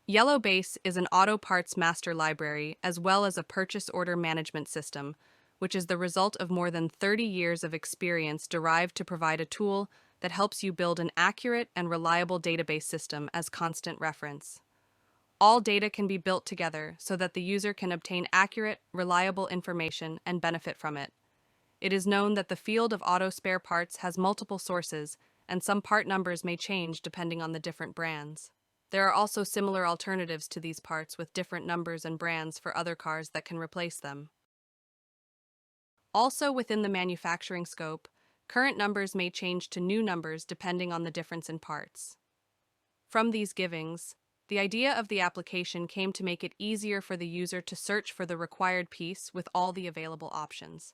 Yellow Base is an auto parts master library as well as a purchase order management system, which is the result of more than 30 years of experience derived to provide a tool that helps you build an accurate and reliable database system as constant reference. All data can be built together so that the user can obtain accurate, reliable information and benefit from it. It is known that the field of auto spare parts has multiple sources, and some part numbers may change depending on the different brands. There are also similar alternatives to these parts with different numbers and brands for other cars that can replace them. Also within the manufacturing scope, current numbers may change to new numbers depending on the difference in parts. From these givings, the idea of the application came to make it easier for the user to search for the required piece with all the available options.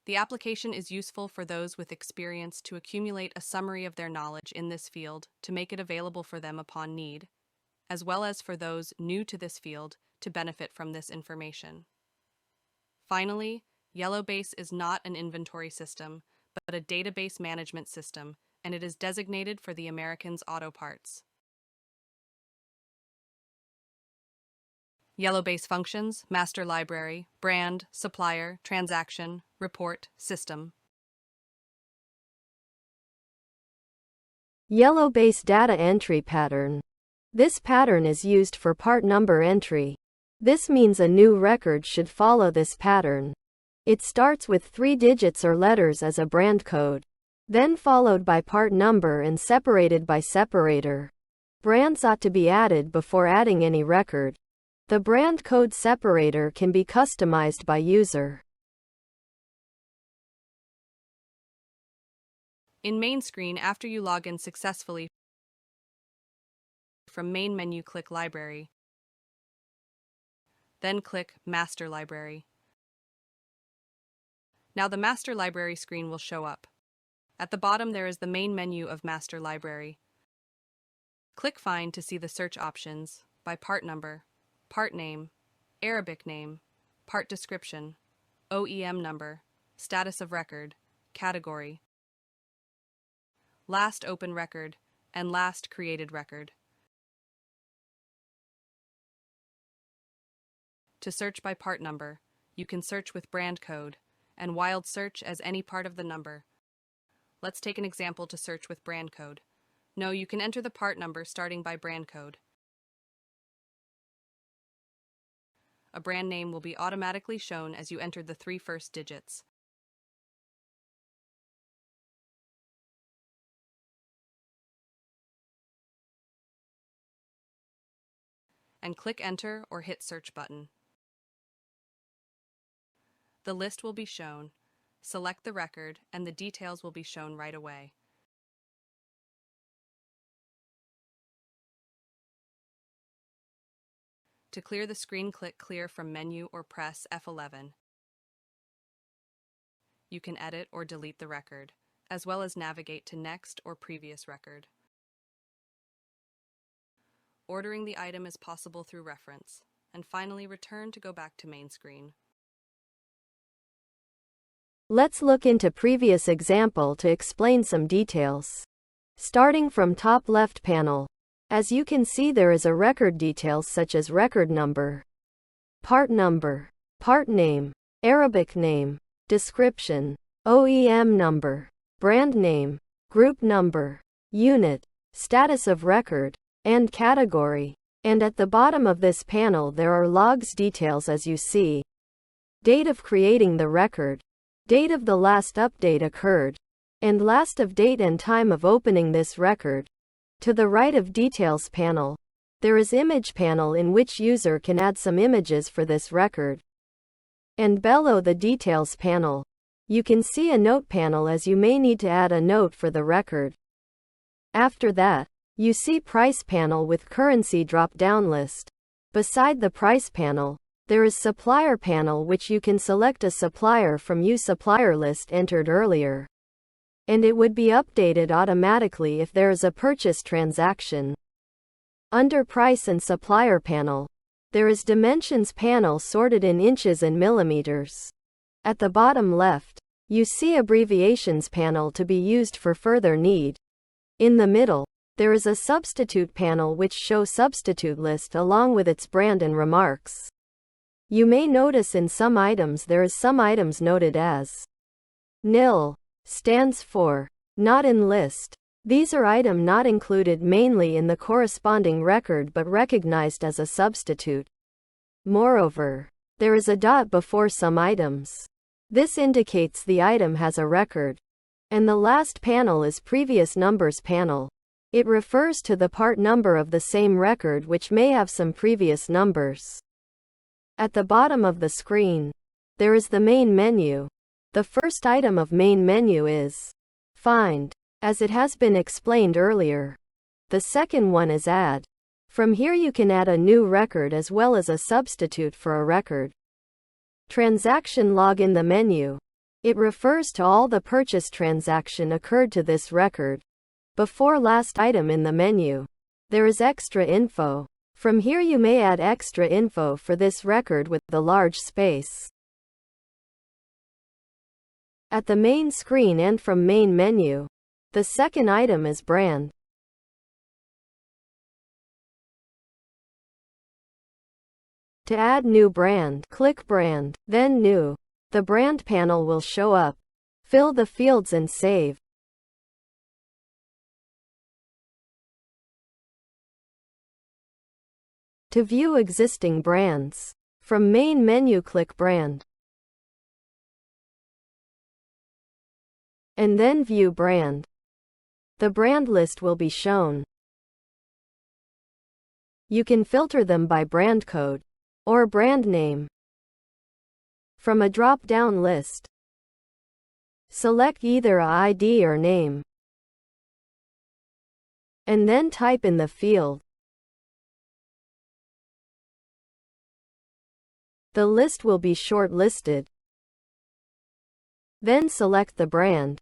The application is useful for those with experience to accumulate a summary of their knowledge in this field to make it available for them upon need, as well as for those new to this field to benefit from this information. Finally, Yellow Base is not an inventory system, but a database management system, and it is designated for the Americans' auto parts. Yellow Base functions: master library, brand, supplier, transaction, report, system. Yellow Base data entry pattern. This pattern is used for part number entry. This means a new record should follow this pattern. It starts with 3 digits or letters as a brand code, then followed by part number and separated by separator. Brands ought to be added before adding any record. The brand code separator can be customized by user. In main screen, after you log in successfully, from main menu click Library, then click Master Library. Now the Master Library screen will show up. At the bottom there is the main menu of Master Library. Click Find to see the search options by part number, part name, Arabic name, part description, OEM number, status of record, category, last open record, and last created record. To search by part number, you can search with brand code and wild search as any part of the number. Let's take an example to search with brand code. No, you can enter the part number starting by brand code. A brand name will be automatically shown as you enter the 3 first digits. And click Enter or hit Search button. The list will be shown. Select the record and the details will be shown right away. To clear the screen, click Clear from menu or press F11. You can edit or delete the record, as well as navigate to Next or Previous record. Ordering the item is possible through reference, and finally return to go back to main screen. Let's look into previous example to explain some details. Starting from top left panel. As you can see, there is a record details such as record number, part name, Arabic name, description, OEM number, brand name, group number, unit, status of record, and category. And at the bottom of this panel there are logs details as you see. Date of creating the record, date of the last update occurred, and last of date and time of opening this record. To the right of Details panel, there is Image panel in which user can add some images for this record. And below the Details panel, you can see a Note panel as you may need to add a note for the record. After that, you see Price panel with currency drop-down list. Beside the Price panel, there is Supplier panel which you can select a supplier from your supplier list entered earlier. And it would be updated automatically if there is a purchase transaction. Under Price and Supplier panel, there is Dimensions panel sorted in inches and millimeters. At the bottom left, you see Abbreviations panel to be used for further need. In the middle, There is a substitute panel which shows substitute list along with its brand and remarks. You may notice in some items there is some items noted as nil, stands for not in list. These are items not included mainly in the corresponding record but recognized as a substitute. Moreover, there is a dot before some items. This indicates the item has a record. And the last panel is previous numbers panel. It refers to the part number of the same record which may have some previous numbers. At the bottom of the screen, there is the main menu. The first item of main menu is Find, as it has been explained earlier. The second one is Add. From here you can add a new record as well as a substitute for a record. Transaction log in the menu. It refers to all the purchase transaction occurred to this record. Before last item in the menu, there is extra info. From here you may add extra info for this record with the large space. At the main screen and from main menu, the second item is brand. To add new brand, click brand, then new. The brand panel will show up. Fill the fields and save. To view existing brands, from main menu click brand. And then view brand. The brand list will be shown. You can filter them by brand code or brand name. From a drop-down list, select either a ID or name, and then type in the field. The list will be shortlisted. Then select the brand.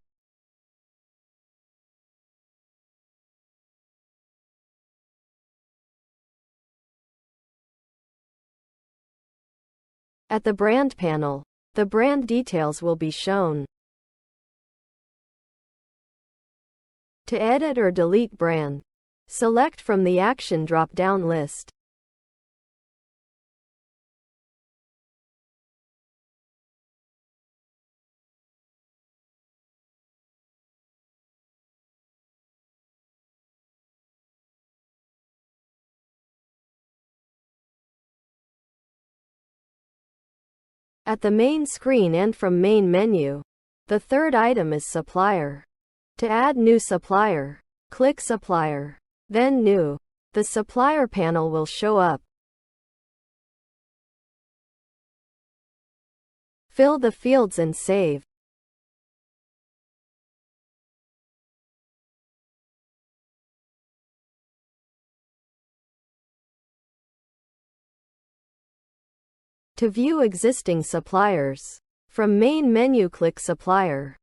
At the brand panel, the brand details will be shown. To edit or delete brand, select from the action drop-down list. At the main screen and from main menu, the third item is supplier. To add new supplier, click supplier, then new. The supplier panel will show up. Fill the fields and save. To view existing suppliers, from main menu click supplier,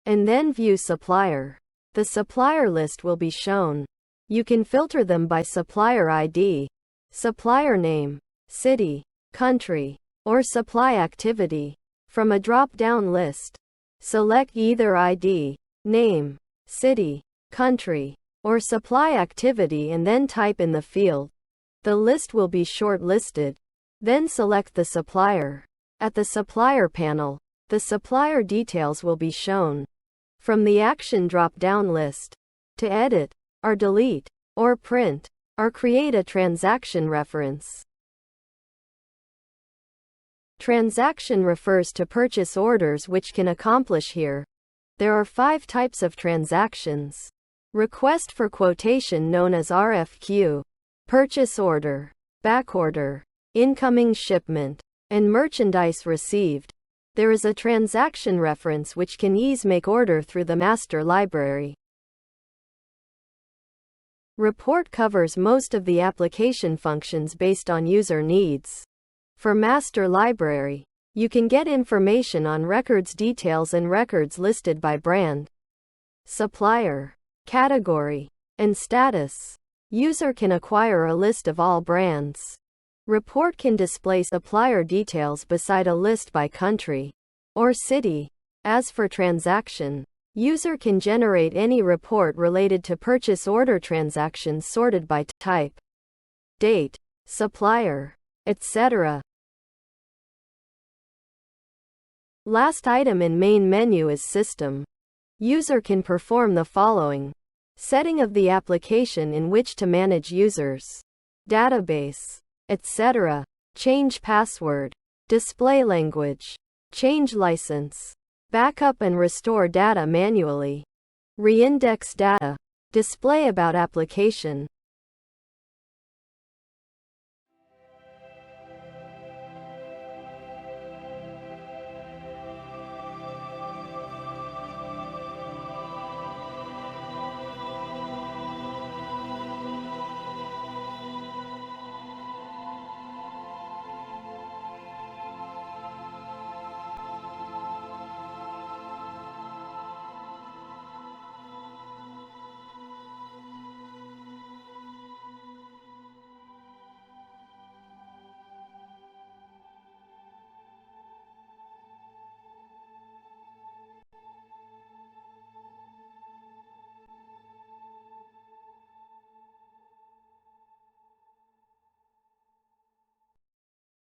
and then view supplier. The supplier list will be shown. You can filter them by supplier ID, supplier name, city, country, or supply activity. From a drop-down list, select either ID, name, city, country, or supply activity and then type in the field. The list will be shortlisted. Then select the supplier. At the supplier panel, the supplier details will be shown. From the action drop-down list, to edit, or delete, or print, or create a transaction reference. Transaction refers to purchase orders which can accomplish here. There are 5 types of transactions. Request for quotation known as RFQ, purchase order, back order, incoming shipment, and merchandise received. There is a transaction reference which can ease make order through the master library. Report covers most of the application functions based on user needs. For master library, you can get information on records details and records listed by brand, supplier, category, and status. User can acquire a list of all brands. Report can display supplier details beside a list by country or city. As for transaction, User can generate any report related to purchase order transactions sorted by type, date, supplier, etc. Last item in main menu is System. User can perform the following: setting of the application in which to manage users, database, etc. Change password, display language, change license, backup and restore data manually, reindex data, display about application,